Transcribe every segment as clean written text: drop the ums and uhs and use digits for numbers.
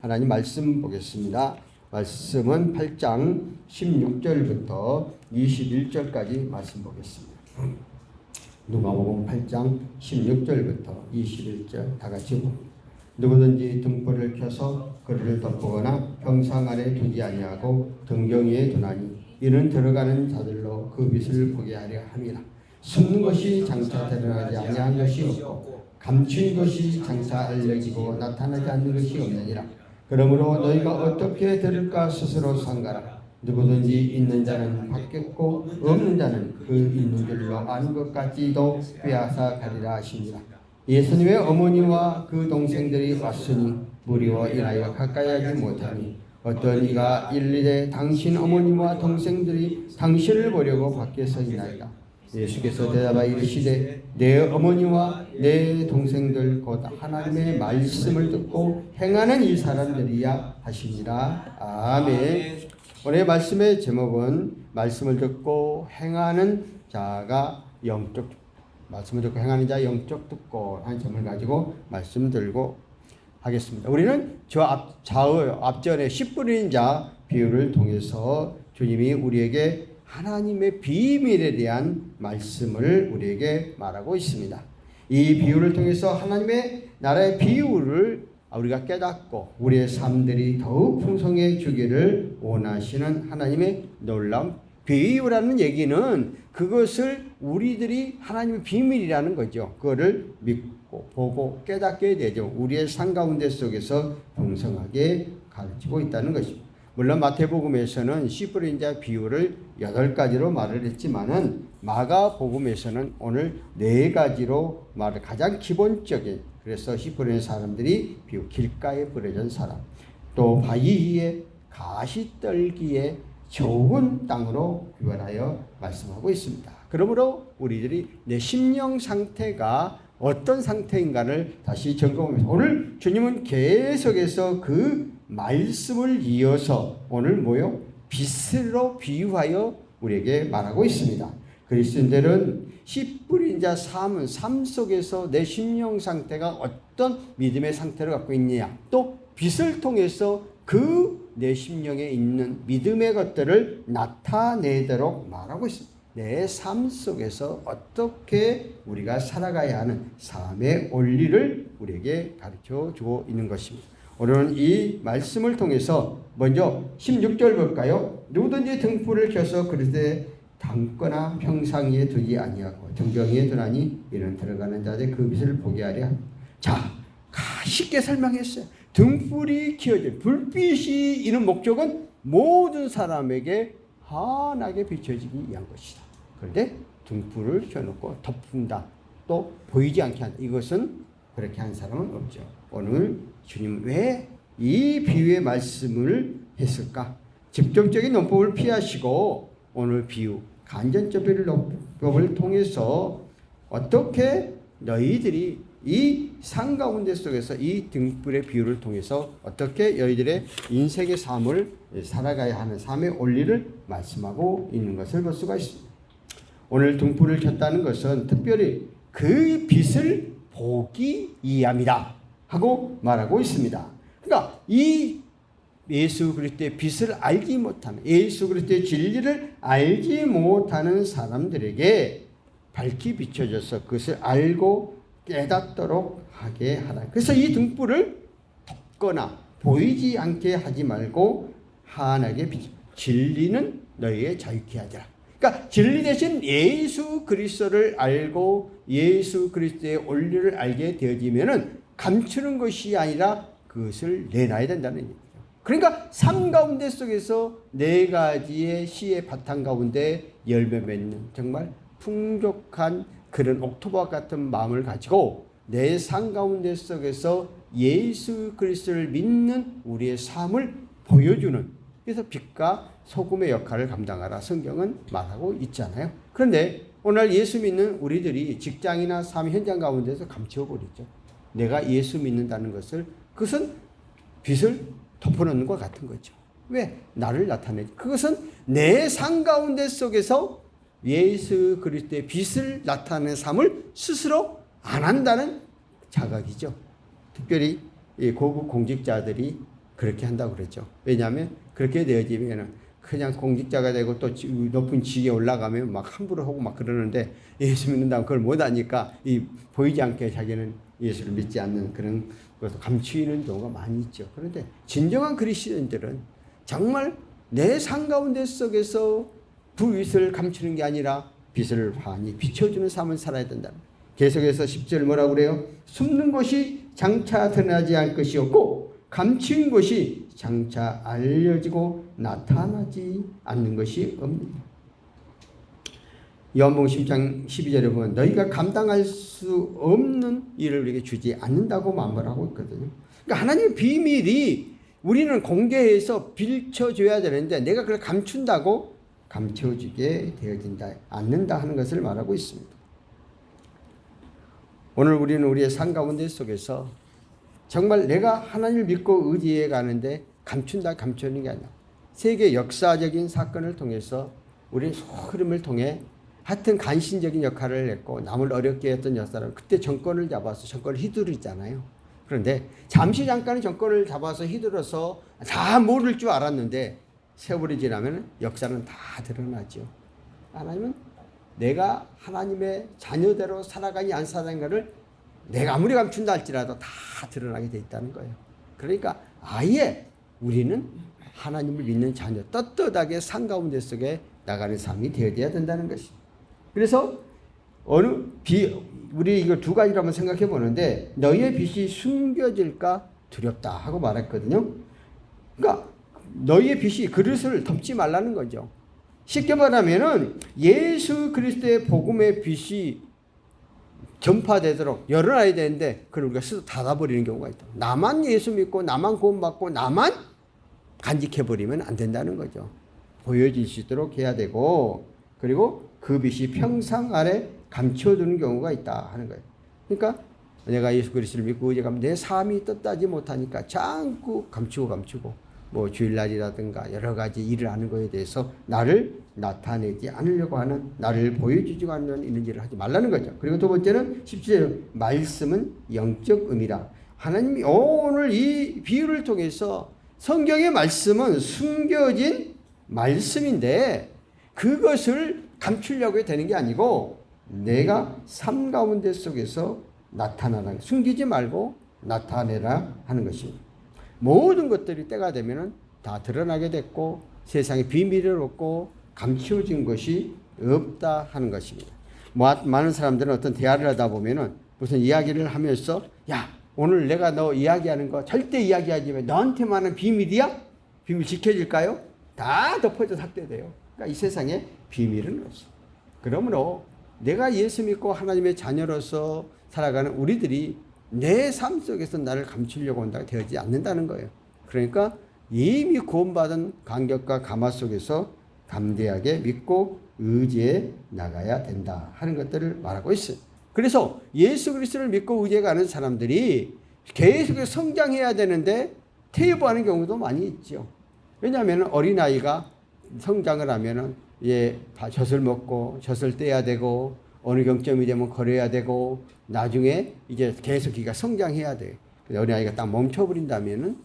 하나님 말씀 보겠습니다. 말씀은 8장 16절부터 21절까지 말씀 보겠습니다. 누가복음 8장 16절부터 21절 다 같이 봅니다. 누구든지 등불을 켜서 그를 덮거나 평상 아래 두지 아니하고 등경 위에 두나니 이는 들어가는 자들로 그 빛을 보게 하려 함이라. 숨는 것이 장차 드러나지 아니한 것이 없고 감춘 것이 장차 알려지고 나타나지 않는 것이 없느니라. 그러므로 너희가 어떻게 들을까 스스로 상가라. 누구든지 있는 자는 받겠고 없는 자는 그 있는 줄로 아는 것까지도 빼앗아 가리라 하시니라. 예수님의 어머니와 그 동생들이 왔으니 무리와 인하여 가까이 하지 못하니 어떤 이가 일일에 당신 어머니와 동생들이 당신을 보려고 밖에 서 있나이다. 예수께서 대답하여 이르시되 내 어머니와 내 동생들 곧 하나님의 말씀을 듣고 행하는 이 사람들이야 하시니라. 아멘. 오늘 말씀의 제목은 말씀을 듣고 행하는 자가 영적, 말씀을 듣고 행하는 자 영적 듣고 하는 점을 가지고 말씀 들고 하겠습니다. 우리는 저 앞전에 씨 뿌리는 자 비유를 통해서 주님이 우리에게 하나님의 비밀에 대한 말씀을 우리에게 말하고 있습니다. 이 비유를 통해서 하나님의 나라의 비유를 우리가 깨닫고 우리의 삶들이 더욱 풍성해지기를 원하시는 하나님의 놀라운 비유라는 얘기는 그것을 우리들이 하나님의 비밀이라는 거죠. 그거를 믿고 보고 깨닫게 되죠. 우리의 삶 가운데 속에서 풍성하게 가르치고 있다는 것입니다. 물론 마태복음에서는 씨 뿌린 자 비유를 8가지로 말을 했지만은 마가복음에서는 오늘 4가지로 말을 가장 기본적인, 그래서 씨 뿌리는 사람들이 비유 길가에 뿌려진 사람, 또 바위 위에 가시떨기에 좋은 땅으로 구별하여 말씀하고 있습니다. 그러므로 우리들이 내 심령 상태가 어떤 상태인가를 다시 점검합니다. 오늘 주님은 계속해서 그 말씀을 이어서 오늘 뭐요? 빛으로 비유하여 우리에게 말하고 있습니다. 그리스도인들은 씨 뿌린 자 삶은 삶 속에서 내 심령 상태가 어떤 믿음의 상태를 갖고 있느냐, 또 빛을 통해서 그 내 심령에 있는 믿음의 것들을 나타내도록 말하고 있습니다. 내 삶 속에서 어떻게 우리가 살아가야 하는 삶의 원리를 우리에게 가르쳐 주고 있는 것입니다. 오늘은 이 말씀을 통해서 먼저 16절 볼까요? 누구든지 등불을 켜서 그릇에 담거나 평상 위에 두지 아니하고 등경 위에 두나니 이는 들어가는 자들 그 빛을 보게 하려 합니다. 자, 쉽게 설명했어요. 등불이 켜진 불빛이 있는 목적은 모든 사람에게 환하게 비춰지기 위한 것이다. 그런데 등불을 켜놓고 덮는다, 또 보이지 않게 한다. 이것은 그렇게 한 사람은 없죠. 오늘 주님 왜 이 비유의 말씀을 했을까? 직접적인 논법을 피하시고 오늘 비유 간접적인 논법을 통해서 어떻게 너희들이 이 상 가운데 속에서 이 등불의 비유를 통해서 어떻게 너희들의 인생의 삶을 살아가야 하는 삶의 원리를 말씀하고 있는 것을 볼 수가 있습니다. 오늘 등불을 켰다는 것은 특별히 그 빛을 보기 위함이다 하고 말하고 있습니다. 그러니까 이 예수 그리스도의 빛을 알지 못하는, 예수 그리스도의 진리를 알지 못하는 사람들에게 밝히 비춰져서 그것을 알고 깨닫도록 하게 하라. 그래서 이 등불을 덮거나 보이지 않게 하지 말고 환하게 비춰. 진리는 너희의 자유케 하리라. 그러니까 진리 대신 예수 그리스도를 알고 예수 그리스도의 원리를 알게 되어지면은 감추는 것이 아니라 그것을 내놔야 된다는 얘기죠. 그러니까 삶 가운데 속에서 4가지의 씨의 바탕 가운데 열매 맺는 정말 풍족한 그런 옥토버와 같은 마음을 가지고 내 삶 가운데 속에서 예수 그리스도를 믿는 우리의 삶을 보여주는, 그래서 빛과 소금의 역할을 감당하라 성경은 말하고 있잖아요. 그런데 오늘 예수 믿는 우리들이 직장이나 삶 현장 가운데서 감추어버리죠. 내가 예수 믿는다는 것을, 그것은 빛을 덮어놓는 것 같은 거죠. 왜? 나를 나타내지. 그것은 내 삶 가운데 속에서 예수 그리스도의 빛을 나타내는 삶을 스스로 안 한다는 자각이죠. 특별히 고급 공직자들이 그렇게 한다고 그랬죠. 왜냐하면 그렇게 되어지면 그냥 공직자가 되고 또 높은 직에 올라가면 막 함부로 하고 막 그러는데 예수 믿는다면 그걸 못하니까 이 보이지 않게 자기는 예수를 믿지 않는 그런 것을 감추이는 경우가 많이 있죠. 그런데 진정한 그리스도인들은 정말 내 삶 가운데 속에서 불빛을 감추는 게 아니라 빛을 환히 비춰주는 삶을 살아야 된다. 계속해서 10절 뭐라고 그래요? 숨는 것이 장차 드러나지 않을 것이었고 감추인 것이 장차 알려지고 나타나지 않는 것이 없느니라. 요한복음 10장 12절에 보면 너희가 감당할 수 없는 일을 우리에게 주지 않는다고 마무리하고 있거든요. 그러니까 하나님의 비밀이 우리는 공개해서 비춰줘야 되는데 내가 그걸 감춘다고 감춰지게 되어진다 않는다 하는 것을 말하고 있습니다. 오늘 우리는 우리의 삶 가운데 속에서 정말 내가 하나님을 믿고 의지해 가는데 감춘다 감추는 게 아니라 세계 역사적인 사건을 통해서 우리의 흐름을 통해 하여튼 간신적인 역할을 했고 남을 어렵게 했던 역사는 그때 정권을 잡아서 정권을 휘두르잖아요. 그런데 잠시 잠깐의 정권을 잡아서 휘둘러서 다 모를 줄 알았는데 세월이 지나면 역사는 다 드러나죠. 하나님은 내가 하나님의 자녀대로 살아가니 안 살아가는가를 내가 아무리 감춘다 할지라도 다 드러나게 돼 있다는 거예요. 그러니까 아예 우리는 하나님을 믿는 자녀, 떳떳하게 산 가운데 속에 나가는 삶이 되어야 된다는 것이. 그래서 우리 이거 두 가지로 한번 생각해 보는데 너희의 빛이 숨겨질까 두렵다 하고 말했거든요. 그러니까 너희의 빛이 그릇을 덮지 말라는 거죠. 쉽게 말하면은 예수 그리스도의 복음의 빛이 전파되도록 열어놔야 되는데 그걸 우리가 스스로 닫아버리는 경우가 있다. 나만 예수 믿고 나만 구원받고 나만 간직해버리면 안 된다는 거죠. 보여질 수 있도록 해야 되고 그리고 그 빛이 평상 아래 감춰두는 경우가 있다 하는 거예요. 그러니까 내가 예수 그리스도를 믿고 의지하면 내 삶이 떳떳하지 못하니까 자꾸 감추고 뭐 주일날이라든가 여러 가지 일을 하는 것에 대해서 나를 나타내지 않으려고 하는 나를 보여주지 않는 이런 일을 하지 말라는 거죠. 그리고 두 번째는 17절 말씀은 영적 의미라. 하나님이 오늘 이 비유를 통해서 성경의 말씀은 숨겨진 말씀인데 그것을 감추려고 되는 게 아니고 내가 삶 가운데 속에서 나타나라. 숨기지 말고 나타내라 하는 것입니다. 모든 것들이 때가 되면은 다 드러나게 됐고 세상에 비밀을 얻고 감추어진 것이 없다 하는 것입니다. 많은 사람들은 어떤 대화를 하다 보면은 무슨 이야기를 하면서 야 오늘 내가 너 이야기하는 거 절대 이야기하지 마. 너한테만은 비밀이야? 비밀 지켜질까요? 다 덮어져 삭제돼요. 그러니까 이 세상에 비밀은 없어. 그러므로 내가 예수 믿고 하나님의 자녀로서 살아가는 우리들이 내 삶 속에서 나를 감추려고 한다고 되지 않는다는 거예요. 그러니까 이미 구원받은 간격과 감화 속에서 담대하게 믿고 의지해 나가야 된다 하는 것들을 말하고 있어요. 그래서 예수 그리스도를 믿고 의지해 가는 사람들이 계속해서 성장해야 되는데 퇴보하는 경우도 많이 있죠. 왜냐하면 어린아이가 성장을 하면은 젖을 먹고 젖을 떼야 되고 어느 경점이 되면 걸어야 되고 나중에 이제 계속 기가 성장해야 돼. 어린아이가 딱 멈춰버린다면은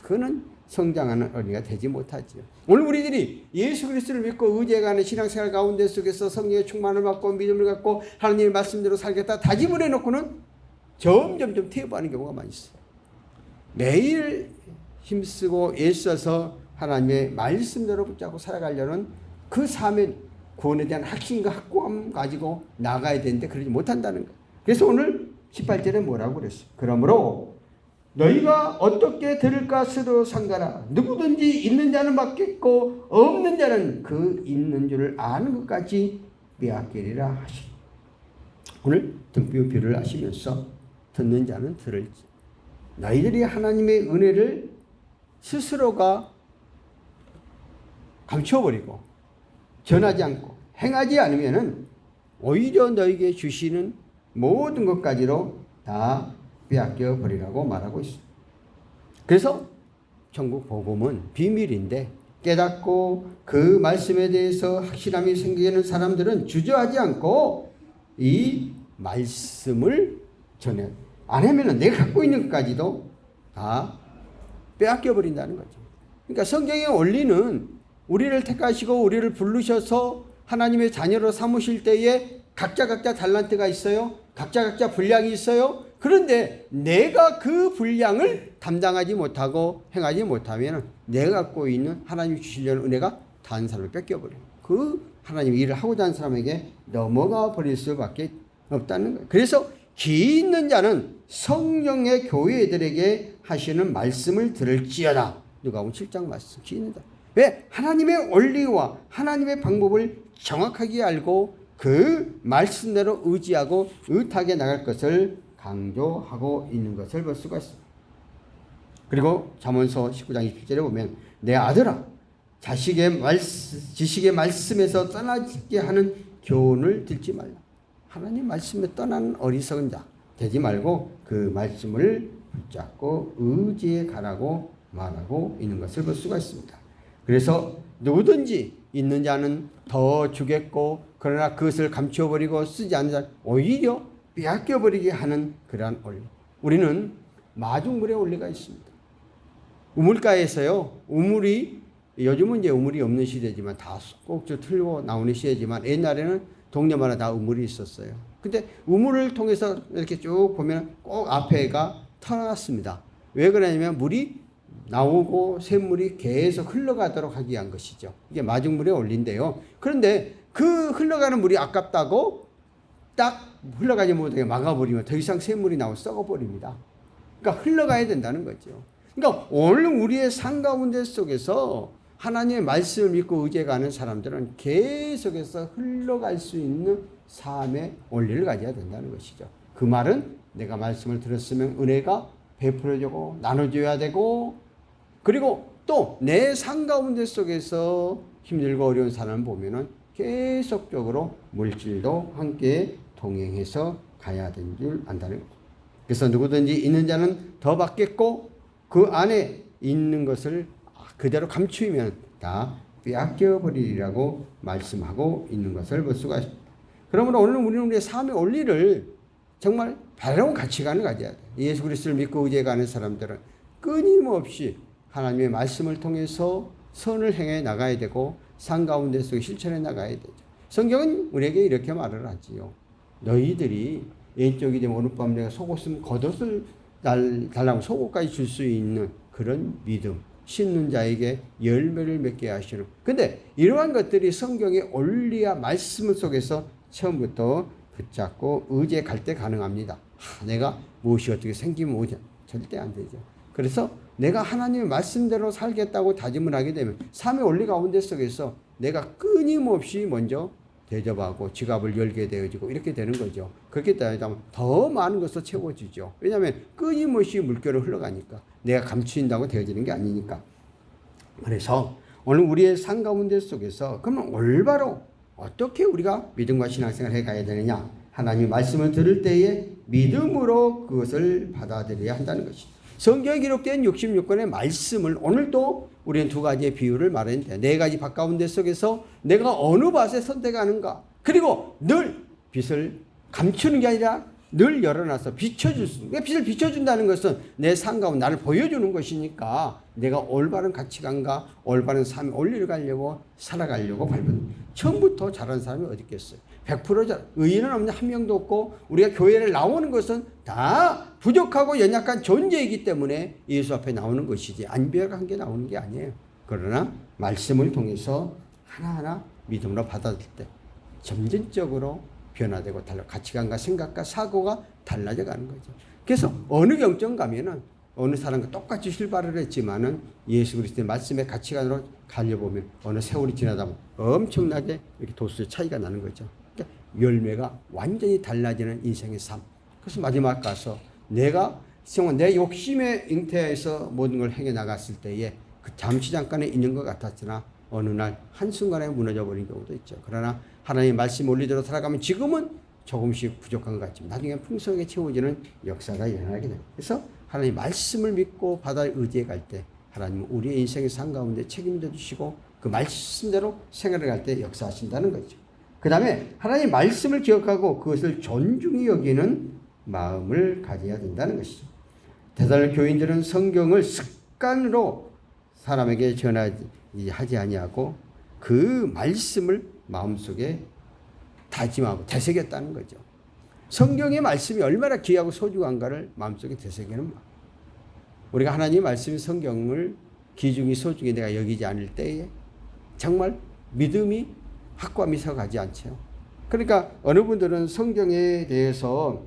그는 성장하는 어린이가 되지 못하지요. 오늘 우리들이 예수 그리스도를 믿고 의지해가는 신앙생활 가운데 속에서 성령의 충만을 받고 믿음을 갖고 하나님의 말씀대로 살겠다 다짐을 해놓고는 점점 퇴보하는 경우가 많이 있어요. 매일 힘쓰고 애써서 하나님의 말씀대로 붙잡고 살아가려는 그 삶의 구원에 대한 확신과 확고함 가지고 나가야 되는데 그러지 못한다는 거예요. 그래서 오늘 18절에 뭐라고 그랬어요? 그러므로 너희가 어떻게 들을까 스스로 상관하라. 누구든지 있는 자는 받겠고 없는 자는 그 있는 줄을 아는 것까지 빼앗기리라 하시니. 오늘 등비유비를 하시면서 듣는 자는 들을지. 너희들이 하나님의 은혜를 스스로가 감춰버리고 전하지 않고 행하지 않으면은 오히려 너에게 주시는 모든 것까지로 다 빼앗겨 버리라고 말하고 있습니다. 그래서 천국 복음은 비밀인데 깨닫고 그 말씀에 대해서 확실함이 생기는 사람들은 주저하지 않고 이 말씀을 전해. 안 하면은 내가 갖고 있는 것까지도 다 빼앗겨 버린다는 거죠. 그러니까 성경의 원리는 우리를 택하시고 우리를 부르셔서 하나님의 자녀로 삼으실 때에 각자 달란트가 있어요. 각자 분량이 있어요. 그런데 내가 그 분량을 담당하지 못하고 행하지 못하면 내가 갖고 있는 하나님이 주시려는 은혜가 다른 사람을 뺏겨버려요. 그 하나님 일을 하고자 하는 사람에게 넘어가 버릴 수밖에 없다는 거예요. 그래서 기 있는 자는 성령의 교회들에게 하시는 말씀을 들을지어다. 누가복음 7장 말씀. 기 있는 자. 왜? 하나님의 원리와 하나님의 방법을 정확하게 알고 그 말씀대로 의지하고 의탁에 나갈 것을 강조하고 있는 것을 볼 수가 있습니다. 그리고 잠언서 19장 27절에 보면 내 아들아 지식의 말씀에서 떠나게 하는 교훈을 듣지 말라. 하나님 말씀에 떠나는 어리석은 자 되지 말고 그 말씀을 붙잡고 의지에 가라고 말하고 있는 것을 볼 수가 있습니다. 그래서 누구든지 있는 자는 더 주겠고 그러나 그것을 감추어버리고 쓰지 않는 자는 오히려 빼앗겨버리게 하는 그러한 원리. 우리는 마중물의 원리가 있습니다. 우물가에서요. 요즘은 이제 우물이 없는 시대지만 다 꼭지 틀고 나오는 시대지만 옛날에는 동네마다 다 우물이 있었어요. 근데 우물을 통해서 이렇게 쭉 보면 꼭 앞에가 터놨습니다. 왜 그러냐면 물이 나오고 샘물이 계속 흘러가도록 하기 위한 것이죠. 이게 마중물의 원리인데요. 그런데 그 흘러가는 물이 아깝다고 딱 흘러가지 못하게 막아버리면 더 이상 샘물이 나오고 썩어버립니다. 그러니까 흘러가야 된다는 거죠. 그러니까 오늘 우리의 삶 가운데 속에서 하나님의 말씀을 믿고 의지해가는 사람들은 계속해서 흘러갈 수 있는 삶의 원리를 가져야 된다는 것이죠. 그 말은 내가 말씀을 들었으면 은혜가 베풀어지고 나눠줘야 되고 그리고 또 내 삶 가운데 속에서 힘들고 어려운 사람을 보면은 계속적으로 물질도 함께 동행해서 가야 되는 줄 안다는 거죠. 그래서 누구든지 있는 자는 더 받겠고 그 안에 있는 것을 그대로 감추면 다 빼앗겨 버리리라고 말씀하고 있는 것을 볼 수가 있습니다. 그러므로 오늘 우리는 우리의 삶의 원리를 정말 바로 가치관을 가져야 돼요. 예수 그리스도를 믿고 의지해가는 사람들은 끊임없이 하나님의 말씀을 통해서 선을 행해 나가야 되고 삶 가운데 속에 실천해 나가야 되죠. 성경은 우리에게 이렇게 말을 하지요. 너희들이 왼쪽이 되면 오늘 밤 내가 속옷은 겉옷을 달라고 속옷까지 줄 수 있는 그런 믿음. 신는 자에게 열매를 맺게 하시는. 근데 이러한 것들이 성경의 원리와 말씀 속에서 처음부터 붙잡고 의지에 갈 때 가능합니다. 내가 무엇이 어떻게 생기면 오지 절대 안 되죠. 그래서 내가 하나님의 말씀대로 살겠다고 다짐을 하게 되면 삶의 원리 가운데 속에서 내가 끊임없이 먼저 대접하고 지갑을 열게 되어지고 이렇게 되는 거죠. 그렇게 되면 더 많은 것을 채워지죠. 왜냐하면 끊임없이 물결을 흘러가니까 내가 감추인다고 되어지는 게 아니니까. 그래서 오늘 우리의 삶 가운데 속에서 그러면 올바로 어떻게 우리가 믿음과 신앙생활을 해가야 되느냐. 하나님의 말씀을 들을 때에 믿음으로 그것을 받아들여야 한다는 것이죠. 성경에 기록된 66권의 말씀을 오늘도 우리는 두 가지의 비유를 말했는데 네 가지 밭 가운데 속에서 내가 어느 밭에 선택하는가. 그리고 늘 빛을 감추는 게 아니라 늘 열어놔서 비춰줄 수. 왜 빛을 비춰준다는 것은 내 삶 가운데 나를 보여주는 것이니까 내가 올바른 가치관과 올바른 삶의 원리를 가려고 살아가려고 밟은. 처음부터 잘하는 사람이 어디 있겠어요. 100% 잘. 의인은 없는 한 명도 없고 우리가 교회를 나오는 것은 다 부족하고 연약한 존재이기 때문에 예수 앞에 나오는 것이지 안배가 게 나오는 게 아니에요. 그러나 말씀을 통해서 하나하나 믿음으로 받아들일 때 점진적으로 변화되고 달라 가치관과 생각과 사고가 달라져 가는 거죠. 그래서 어느 경전 가면은 어느 사람과 똑같이 출발을 했지만은 예수 그리스도의 말씀의 가치관으로 가려보면 어느 세월이 지나다 보면 엄청나게 이렇게 도수의 차이가 나는 거죠. 그러니까 열매가 완전히 달라지는 인생의 삶. 그래서 마지막 가서 내가 내 욕심의 잉태에서 모든 걸 행해 나갔을 때에 그 잠시 잠깐에 있는 것 같았으나 어느 날 한순간에 무너져 버린 경우도 있죠. 그러나 하나님의 말씀 원리대로 살아가면 지금은 조금씩 부족한 것 같지만 나중에 풍성하게 채워지는 역사가 일어나게 됩니다. 그래서 하나님의 말씀을 믿고 바다에 의지해 갈 때 하나님은 우리의 인생의 삶 가운데 책임져 주시고 그 말씀대로 생활을 할 때 역사하신다는 거죠. 그 다음에 하나님의 말씀을 기억하고 그것을 존중히 여기는 마음을 가져야 된다는 것이죠. 대사로니 교인들은 성경을 약간으로 사람에게 전하지 아니하고 그 말씀을 마음속에 다짐하고 되새겼다는 거죠. 성경의 말씀이 얼마나 귀하고 소중한가를 마음속에 되새기는 말. 우리가 하나님의 말씀 성경을 귀중히 소중히 내가 여기지 않을 때에 정말 믿음이 확고함이 서가지 않죠. 그러니까 어느 분들은 성경에 대해서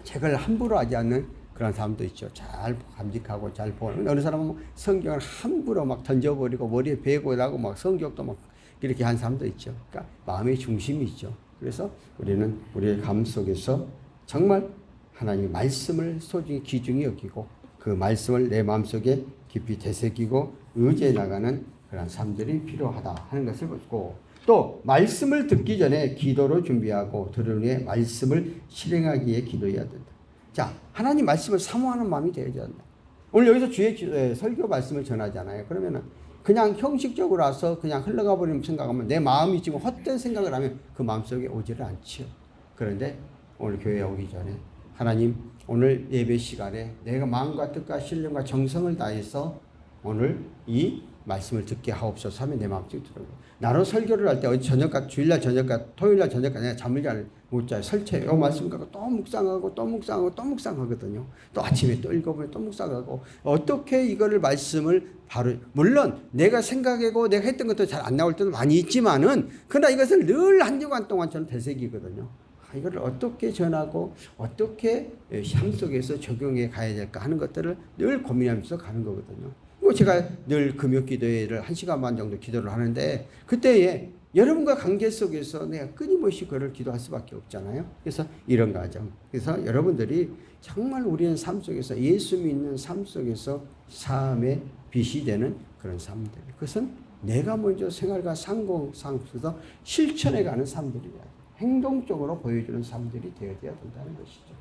책을 함부로 하지 않는 그런 사람도 있죠. 잘 감직하고 잘 보는. 어느 사람은 성경을 함부로 막 던져버리고 머리에 베고 나고 막 성격도 막 이렇게 한 사람도 있죠. 그러니까 마음의 중심이 있죠. 그래서 우리는 우리의 감속에서 정말 하나님의 말씀을 소중히 귀중히 여기고 그 말씀을 내 마음속에 깊이 되새기고 의지해 나가는 그런 삶들이 필요하다 하는 것을 보고, 또 말씀을 듣기 전에 기도로 준비하고 들은 후에 말씀을 실행하기에 기도해야 된다. 자, 하나님 말씀을 사모하는 마음이 되어야 된다. 오늘 여기서 주의 설교 말씀을 전하잖아요. 그러면은 그냥 형식적으로 와서 그냥 흘러가 버리는 생각하면 내 마음이 지금 헛된 생각을 하면 그 마음속에 오지를 않지요. 그런데 오늘 교회에 오기 전에 하나님 오늘 예배 시간에 내가 마음과 뜻과 신령과 정성을 다해서 오늘 이 말씀을 듣게 하옵소서 하면 내 마음속에 들어요. 나로 설교를 할 때 어디 저녁까 주일날 저녁까 토요일날 저녁까 내가 잠을 잘 못 자요. 설치해요. 말씀 갖고 또 묵상하고 또 묵상하고 또 묵상하거든요. 또 아침에 또 읽어보면 또 묵상하고 어떻게 이거를 말씀을 바로, 물론 내가 생각하고 내가 했던 것도 잘 안 나올 때도 많이 있지만은 그러나 이것을 늘 한 주간 동안 저는 되새기거든요. 이거를 어떻게 전하고 어떻게 삶 속에서 적용해 가야 될까 하는 것들을 늘 고민하면서 가는 거거든요. 제가 늘 금요 기도회를 1시간 반 정도 기도를 하는데 그때에 여러분과 관계 속에서 내가 끊임없이 그를 기도할 수밖에 없잖아요. 그래서 이런 과정. 그래서 여러분들이 정말 우리는 삶 속에서 예수 믿는 삶 속에서 삶의 빛이 되는 그런 삶들. 그것은 내가 먼저 생활과 상고 속에서 실천해 가는 삶들이야. 행동적으로 보여주는 삶들이 되어야 된다는 것이죠.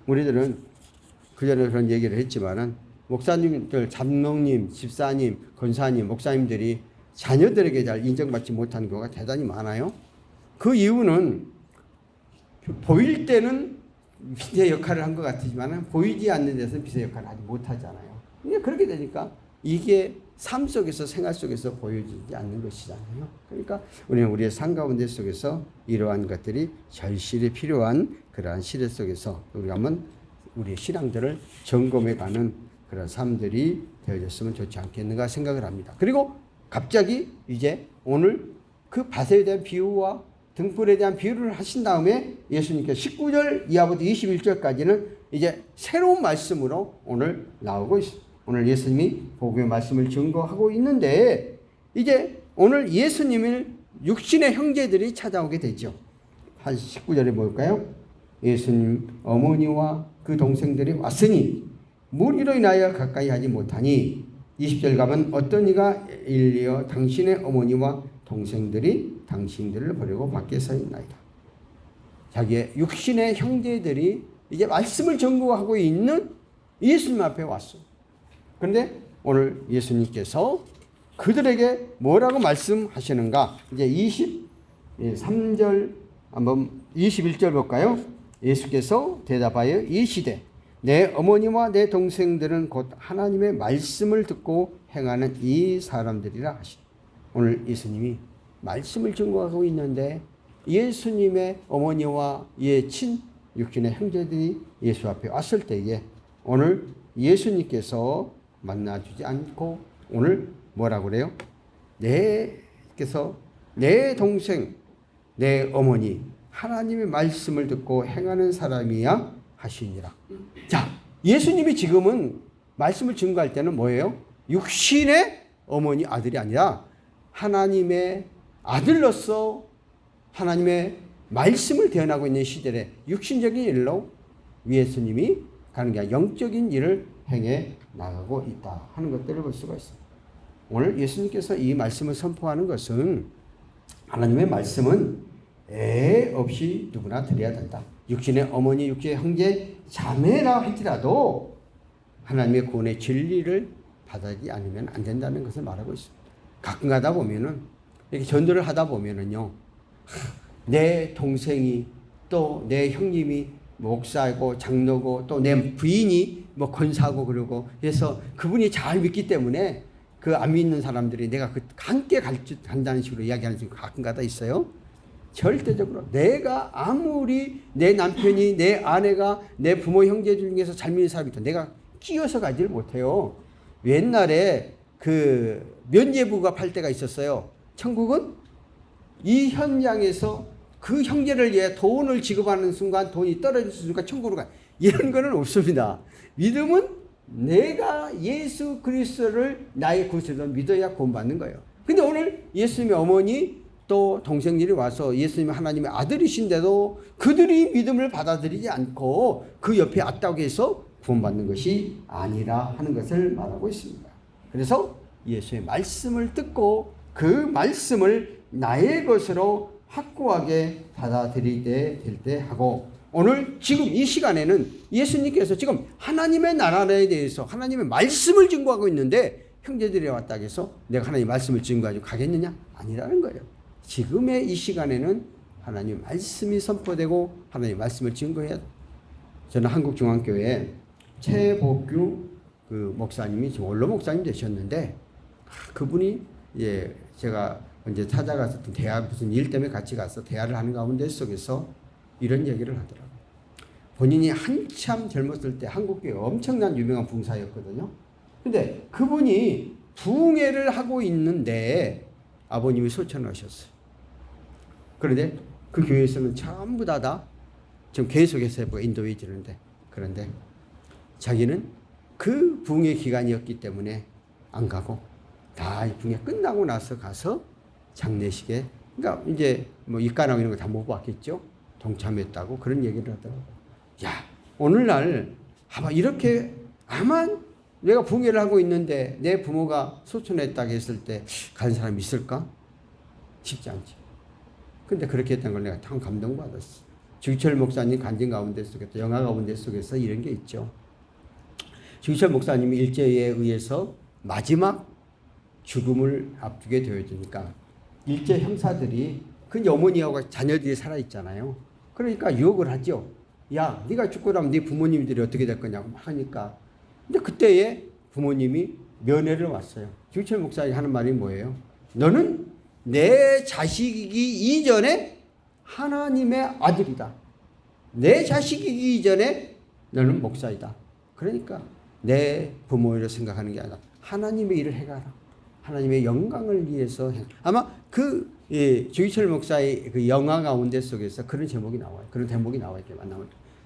우리들은 그전에 그런 얘기를 했지만은 목사님들, 장로님, 집사님, 권사님, 목사님들이 자녀들에게 잘 인정받지 못하는 경우가 대단히 많아요. 그 이유는 보일 때는 빛의 역할을 한 것 같지만 보이지 않는 데서는 빛의 역할을 하지 못하잖아요. 그렇게 되니까 이게 삶 속에서 생활 속에서 보여지지 않는 것이잖아요. 그러니까 우리는 우리의 삶 가운데 속에서 이러한 것들이 절실히 필요한 그러한 시대 속에서 우리가 한번 우리의 신앙들을 점검해 가는 그런 삶들이 되어졌으면 좋지 않겠는가 생각을 합니다. 그리고 갑자기 이제 오늘 그 밭에 대한 비유와 등불에 대한 비유를 하신 다음에 예수님께서 19절 이하부터 21절까지는 이제 새로운 말씀으로 오늘 나오고 있습니다. 오늘 예수님이 복음의 말씀을 증거하고 있는데 이제 오늘 예수님을 육신의 형제들이 찾아오게 되죠. 한 19절에 볼까요? 예수님 어머니와 그 동생들이 왔으니 무리로 인하여 가까이 하지 못하니 20절 가면 어떤 이가 일리어 당신의 어머니와 동생들이 당신들을 버리고 밖에 서 있나이다. 자기의 육신의 형제들이 이제 말씀을 전구하고 있는 예수님 앞에 왔어. 그런데 오늘 예수님께서 그들에게 뭐라고 말씀하시는가? 이제 23절 한번 21절 볼까요? 예수께서 대답하여 이르시되 내 어머니와 내 동생들은 곧 하나님의 말씀을 듣고 행하는 이 사람들이라 하시니. 오늘 예수님이 말씀을 증거하고 있는데 예수님의 어머니와 예 친 육신의 형제들이 예수 앞에 왔을 때에 오늘 예수님께서 만나주지 않고 오늘 뭐라고 그래요? 내께서 내 동생, 내 어머니 하나님의 말씀을 듣고 행하는 사람이야 하시니라. 자, 예수님이 지금은 말씀을 증거할 때는 뭐예요? 육신의 어머니 아들이 아니라 하나님의 아들로서 하나님의 말씀을 대언하고 있는 시대에 육신적인 일로 예수님이 가는 게 아니라 영적인 일을 행해 나가고 있다 하는 것들을 볼 수가 있습니다. 오늘 예수님께서 이 말씀을 선포하는 것은 하나님의 말씀은 애 없이 누구나 드려야 된다. 육신의 어머니, 육신의 형제, 자매라 할지라도 하나님의 구원의 진리를 받아들이지 않으면 안 된다는 것을 말하고 있습니다. 가끔 가다 보면은 이렇게 전도를 하다 보면은요, 내 동생이 또 내 형님이 목사고 장로고 또 내 부인이 뭐 권사고 그러고 그래서 그분이 잘 믿기 때문에 그 안 믿는 사람들이 내가 함께 간다는 식으로 이야기하는 친구 가끔가다 있어요. 절대적으로 내가 아무리 내 남편이 내 아내가 내 부모 형제들 중에서 잘 믿는 사람이 있다 내가 끼어서 가지를 못해요. 옛날에 그 면죄부가 팔 때가 있었어요. 천국은 이 현장에서 그 형제를 위해 돈을 지급하는 순간 돈이 떨어질 순간 천국으로 가. 이런 거는 없습니다. 믿음은 내가 예수 그리스도를 나의 구세주로 믿어야 구원받는 거예요. 근데 오늘 예수님의 어머니 또 동생들이 와서 예수님이 하나님의 아들이신데도 그들이 믿음을 받아들이지 않고 그 옆에 왔다고 해서 구원받는 것이 아니라 하는 것을 말하고 있습니다. 그래서 예수의 말씀을 듣고 그 말씀을 나의 것으로 확고하게 받아들이게 될 때 하고 오늘 지금 이 시간에는 예수님께서 지금 하나님의 나라에 대해서 하나님의 말씀을 증거하고 있는데 형제들이 왔다고 해서 내가 하나님의 말씀을 증거하고 가겠느냐? 아니라는 거예요. 지금의 이 시간에는 하나님의 말씀이 선포되고 하나님의 말씀을 증거해야 돼요. 저는 한국중앙교회 최복규 그 목사님이 지금 원로 목사님 되셨는데 그분이 제가 언제 찾아가서 대화 무슨 일 때문에 같이 가서 대화를 하는 가운데 속에서 이런 얘기를 하더라고요. 본인이 한참 젊었을 때 한국교회 엄청난 유명한 부흥사였거든요. 근데 그분이 부흥회를 하고 있는데 아버님이 소천하셨어요. 그런데 그 교회에서는 전부 다 지금 계속해서 인도해지는데 그런데 자기는 그 부흥회 기간이었기 때문에 안 가고 다 부흥회 끝나고 나서 가서 장례식에 그러니까 이제 뭐 입간하고 이런 거 다 못 봤겠죠. 동참했다고 그런 얘기를 하더라고요. 야 오늘날 아마 이렇게 아마 내가 부흥회를 하고 있는데 내 부모가 소천했다고 했을 때 간 사람이 있을까? 쉽지 않지. 근데 그렇게 했다는 걸 내가 참 감동받았어. 주기철 목사님 간증 가운데 속에서 영화 가운데 속에서 이런 게 있죠. 주기철 목사님이 일제에 의해서 마지막 죽음을 앞두게 되어지니까 일제 형사들이 그 어머니하고 자녀들이 살아있잖아요. 그러니까 유혹을 하죠. 야 네가 죽고 나면 네 부모님들이 어떻게 될 거냐고 막 하니까 근데 그때에 부모님이 면회를 왔어요. 주기철 목사님이 하는 말이 뭐예요? 너는 내 자식이기 이전에 하나님의 아들이다. 내 자식이기 이전에 너는 목사이다. 그러니까 내 부모를 생각하는 게 아니라 하나님의 일을 해가라. 하나님의 영광을 위해서 아마 그 주기철 목사의 그 영화 가운데 속에서 그런 제목이 나와요. 그런 대목이 나와요.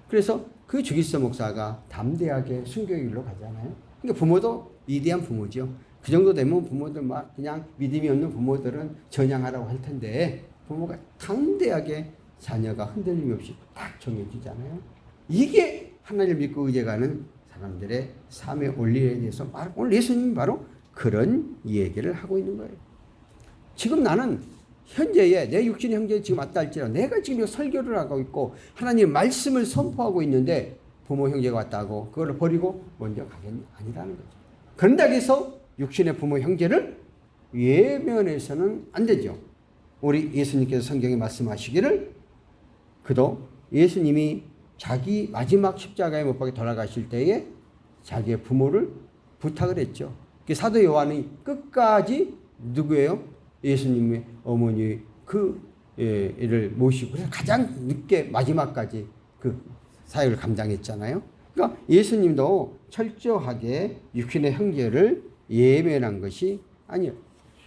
그래서 그 주기철 목사가 담대하게 순교의 길로 가잖아요. 그러니까 부모도 위대한 부모죠. 그 정도 되면 부모들 막 그냥 믿음이 없는 부모들은 전향하라고 할 텐데 부모가 담대하게 자녀가 흔들림 없이 딱 정해주잖아요. 이게 하나님을 믿고 의지하는 사람들의 삶의 원리에 대해서 오늘 예수님이 바로 그런 얘기를 하고 있는 거예요. 지금 나는 현재에 내 육신의 형제에 지금 왔다 할지라도 내가 지금 설교를 하고 있고 하나님의 말씀을 선포하고 있는데 부모 형제가 왔다고 그걸 버리고 먼저 가겠니? 아니라는 거죠. 그런다고 해서 육신의 부모 형제를 외면해서는 안 되죠. 우리 예수님께서 성경에 말씀하시기를 그도 예수님이 자기 마지막 십자가에 못 박혀 돌아가실 때에 자기의 부모를 부탁을 했죠. 사도 요한이 끝까지 누구예요? 예수님의 어머니 그를 모시고 그래서 가장 늦게 마지막까지 그 사역을 감당했잖아요. 그러니까 예수님도 철저하게 육신의 형제를 예면한 것이 아니에요.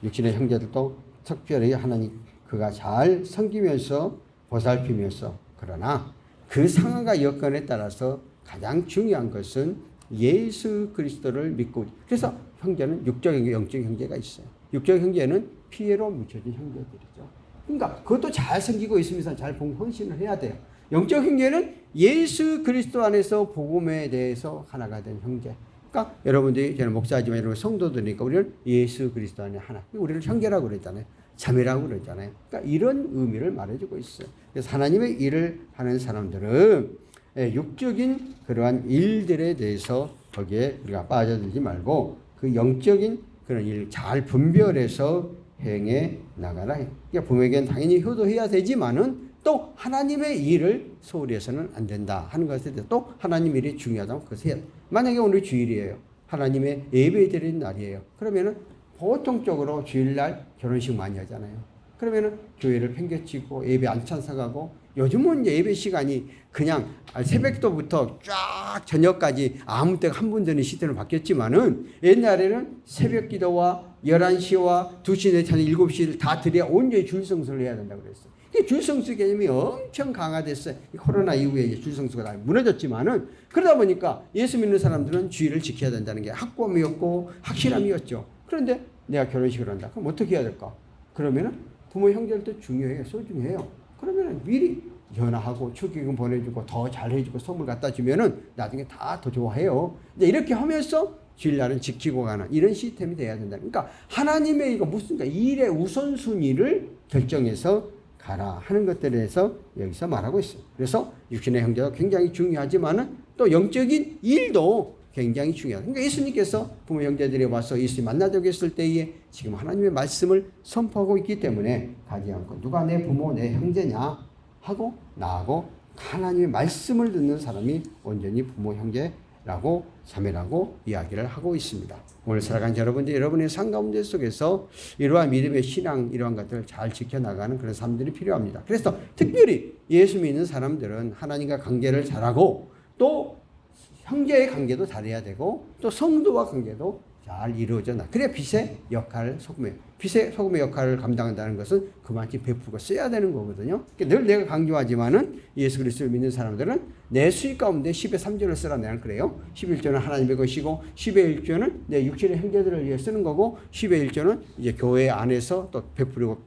육신의 형제들도 특별히 하나님 그가 잘 섬기면서 보살피면서 그러나 그 상황과 여건에 따라서 가장 중요한 것은 예수 그리스도를 믿고 그래서 형제는 육적 형제, 영적 형제가 있어요. 육적 형제는 피해로 묻혀진 형제들이죠. 그러니까 그것도 잘 섬기고 있으면서 잘 헌신을 해야 돼요. 영적 형제는 예수 그리스도 안에서 복음에 대해서 하나가 된 형제. 그러니까 여러분들이 저는 목사지만 여러분 성도들이니까 우리는 예수 그리스도 안에 하나. 우리를 형제라고 그랬잖아요. 자매라고 그랬잖아요. 그러니까 이런 의미를 말해주고 있어요. 그래서 하나님의 일을 하는 사람들은 육적인 그러한 일들에 대해서 거기에 우리가 빠져들지 말고 그 영적인 그런 일 잘 분별해서 행해 나가라. 그러니까 부모에게는 당연히 효도해야 되지만은 또 하나님의 일을 소홀히 해서는 안 된다 하는 것에 대해서 또 하나님 일이 중요하다고 그것을 해야 돼. 만약에 오늘 주일이에요. 하나님의 예배 드리는 날이에요. 그러면은 보통적으로 주일날 결혼식 많이 하잖아요. 그러면은 교회를 팽개치고 예배 안 찬성하고, 요즘은 이제 예배 시간이 그냥 새벽부터 쫙 저녁까지 아무 때가 한 분 되는 시대로 바뀌었지만은, 옛날에는 새벽 기도와 11시와 2시 내 저녁 7시를 다 드려야 온전히 줄성수를 해야 된다고 그랬어요. 줄성수 개념이 엄청 강화됐어요. 코로나 이후에 이제 줄성수가 다 무너졌지만은, 그러다 보니까 예수 믿는 사람들은 주일을 지켜야 된다는 게 학범이었고 확실함이었죠. 그런데 내가 결혼식을 한다. 그럼 어떻게 해야 될까? 그러면은 부모 형제들도 중요해요. 소중해요. 그러면은 미리 전화하고 축의금 보내주고 더 잘해주고 선물 갖다 주면은 나중에 다 더 좋아해요. 근데 이렇게 하면서 주일날은 지키고 가는 이런 시스템이 돼야 된다. 그러니까 하나님의 이거 무슨 일의 우선순위를 결정해서 가라 하는 것들에 대해서 여기서 말하고 있어요. 그래서 육신의 형제가 굉장히 중요하지만은 또 영적인 일도 굉장히 중요하다. 그러니까 예수님께서 부모 형제들이 와서 예수님 만나자고 했을 때에 지금 하나님의 말씀을 선포하고 있기 때문에 가지 않고 누가 내 부모 내 형제냐 하고 나하고 하나님의 말씀을 듣는 사람이 온전히 부모 형제라고 자매라고 이야기를 하고 있습니다. 오늘 살아간 여러분들, 여러분의 삶 가운데 속에서 이러한 믿음의 신앙 이러한 것들을 잘 지켜나가는 그런 삶들이 필요합니다. 그래서 특별히 예수 믿는 사람들은 하나님과 관계를 잘하고 또 형제의 관계도 잘해야 되고 또 성도와 관계도 잘 이루어져 나. 그래 빛의 역할을 빛의 소금의 역할을 감당한다는 것은 그만큼 베풀고 써야 되는 거거든요. 늘 내가 강조하지만은 예수 그리스도를 믿는 사람들은 내 수익 가운데 10의 3조를 쓰라 내가 그래요. 11조는 하나님의 것이고 10의 1조는 내 육신의 형제들을 위해 쓰는 거고 10의 1조는 이제 교회 안에서 또 베풀고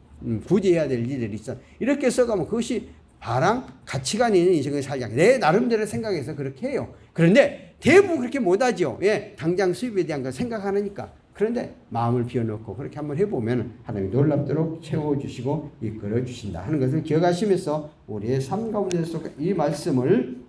구제해야 될 일들이 있어. 이렇게 써가면 그것이 바랑 가치관 있는 인생을 살자. 내 나름대로 생각해서 그렇게 해요. 그런데 대부분 그렇게 못하죠. 예, 당장 수입에 대한 걸 생각하니까. 그런데 마음을 비워놓고 그렇게 한번 해보면 하나님이 놀랍도록 채워주시고 이끌어주신다 하는 것을 기억하시면서 우리의 삶 가운데서 이 말씀을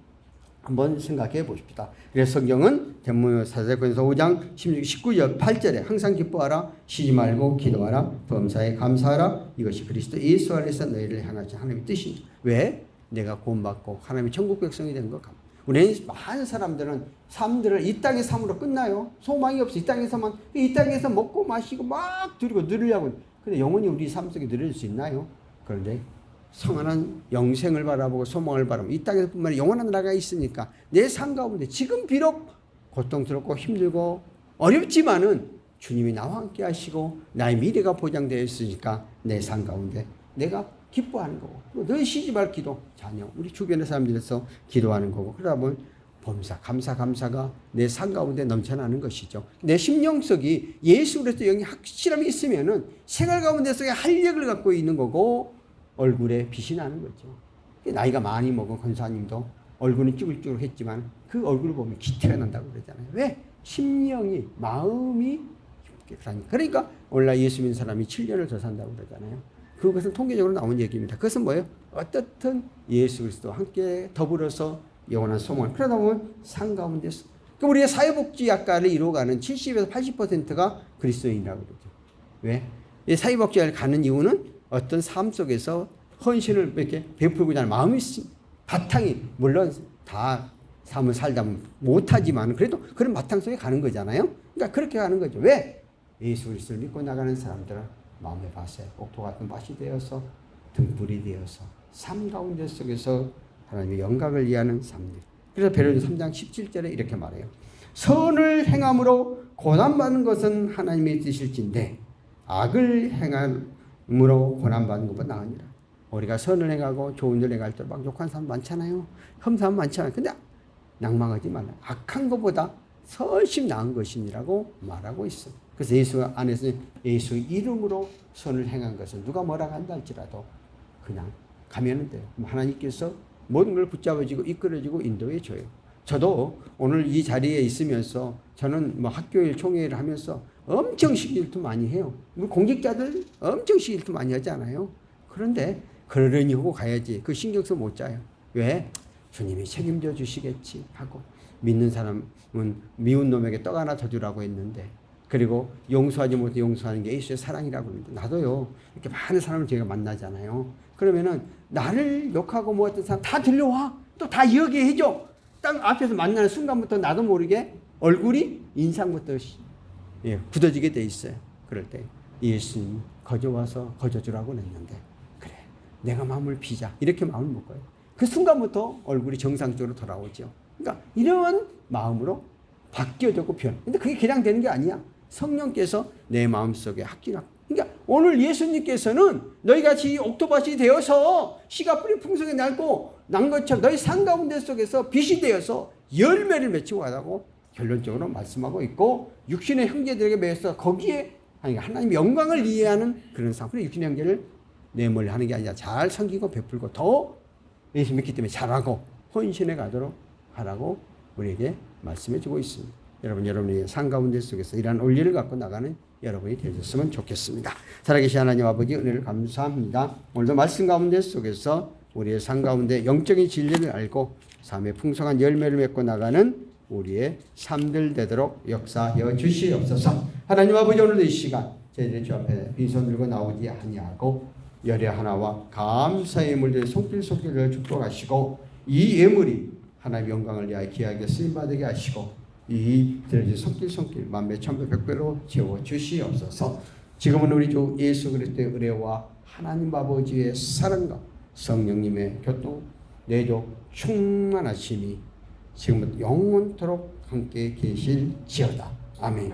한번 생각해 보십시다. 그래서 성경은 사도행전서 5장 19절 8절에 항상 기뻐하라, 쉬지 말고 기도하라, 범사에 감사하라, 이것이 그리스도 예수 안에서 너희를 향하신 하나님의 뜻이니. 왜? 내가 구원받고 하나님의 천국 백성이 된 것 같아. 우리 많은 사람들은 삶들을 이 땅의 삶으로 끝나요. 소망이 없어. 이 땅에서 먹고 마시고 막 누리려고. 근데 영원히 우리 삶 속에 누릴 수 있나요? 그런데 성안한 영생을 바라보고 소망을 바라보고 이 땅에서뿐만 아니라 영원한 나라가 있으니까 내 삶 가운데 지금 비록 고통스럽고 힘들고 어렵지만은 주님이 나와 함께 하시고 나의 미래가 보장되어 있으니까 내 삶 가운데 내가 기뻐하는 거고, 늘 쉬지 말 기도, 자녀, 우리 주변의 사람들에서 기도하는 거고, 그러다 보면 범사, 감사가 내 삶 가운데 넘쳐나는 것이죠. 내 심령속이 예수 그리스도 영이 확실함이 있으면은 생활 가운데 속에 활력을 갖고 있는 거고, 얼굴에 빛이 나는 거죠. 나이가 많이 먹은 권사님도 얼굴은 쭈글쭈글했지만 그 얼굴을 보면 기태가 난다고 그러잖아요. 왜? 심령이, 마음이 그러니까 오늘날 예수 믿는 사람이 7년을 더 산다고 그러잖아요. 그것은 통계적으로 나온 얘기입니다. 그것은 뭐예요? 어떻든 예수 그리스도와 함께 더불어서 영원한 소망을. 그러다 보면 삶 가운데서 우리의 사회복지학과를 이루어가는 70에서 80%가 그리스도인이라고 그러죠. 왜? 이 사회복지학을 가는 이유는 어떤 삶 속에서 헌신을 이렇게 베풀고자 하는 마음이 바탕이, 물론 다 삶을 살다 못하지만 그래도 그런 바탕 속에 가는 거잖아요. 그러니까 그렇게 가는 거죠. 왜? 예수 그리스도를 믿고 나가는 사람들은 마음의 밭에 옥토 같은 밭이 되어서 등불이 되어서 삶 가운데 속에서 하나님의 영광을 위하는 삶들. 그래서 베드로전서 3장 17절에 이렇게 말해요. 선을 행함으로 고난받는 것은 하나님의 뜻일진데 악을 행함으로 고난받는 것보다 나으니라. 우리가 선을 행하고 좋은 일 행할 때 막 욕한 사람 많잖아요. 험사람 많잖아요. 근데 낭망하지 말라. 악한 것보다 훨씬 나은 것이니라고 말하고 있어요. 그래서 예수 안에서 예수 이름으로 선을 행한 것은 누가 뭐라 한다 할지라도 그냥 가면은 돼요. 하나님께서 모든 걸 붙잡아주고 이끌어주고 인도해 줘요. 저도 오늘 이 자리에 있으면서 저는 뭐 학교일 총회를 하면서 엄청 시기일도 많이 해요. 공직자들 엄청 시기일도 많이 하잖아요. 그런데 그러려니 하고 가야지. 그 신경써 못 짜요. 왜? 주님이 책임져 주시겠지 하고. 믿는 사람은 미운 놈에게 떡 하나 더 주라고 했는데, 그리고 용서하지 못해 용서하는 게 예수의 사랑이라고 합니다. 나도요, 이렇게 많은 사람을 제가 만나잖아요. 그러면은 나를 욕하고 뭐 어떤 사람 다 들려와. 또 다 이야기해 줘. 딱 앞에서 만나는 순간부터 나도 모르게 얼굴이 인상부터 굳어지게 돼 있어요. 그럴 때 예수님 거저 와서 거저 주라고 냈는데 그래 내가 마음을 비자 이렇게 마음을 먹어요. 그 순간부터 얼굴이 정상적으로 돌아오죠. 그러니까 이런 마음으로 바뀌어졌고 변. 근데 그게 그냥 되는 게 아니야. 성령께서 내 마음속에 합기나. 그러니까 오늘 예수님께서는 너희같이 옥토밭이 되어서 씨가 뿌리 풍성히 날고 난 것처럼 너희 삶 가운데 속에서 빛이 되어서 열매를 맺히고 가라고 결론적으로 말씀하고 있고 육신의 형제들에게 매여서 거기에 하나님의 영광을 이해하는 그런 상황. 그래서 육신의 형제를 내몰래 하는 게 아니라 잘 섬기고 베풀고 더 예수 믿기 때문에 잘하고 헌신해 가도록 하라고 우리에게 말씀해 주고 있습니다. 여러분의 삶 가운데 속에서 이러한 원리를 갖고 나가는 여러분이 되셨으면 좋겠습니다. 살아계신 하나님 아버지 은혜를 감사합니다. 오늘도 말씀 가운데 속에서 우리의 삶 가운데 영적인 진리를 알고 삶의 풍성한 열매를 맺고 나가는 우리의 삶들 되도록 역사하여 주시옵소서. 하나님 아버지 오늘도 이 시간 저희들 주 앞에 빈손 들고 나오지 아니하고 열의 하나와 감사의 물들 손길손길을 축복하시고 이 예물이 하나님의 영광을 위하여 귀하게 쓰임받게 하시고 이 들어진 손길 만배 천배 백배로 채워 주시옵소서. 지금은 우리 주 예수 그리스도의 은혜와 하나님 아버지의 사랑과 성령님의 교통 내조 충만하심이 지금부터 영원토록 함께 계실지어다. 아멘.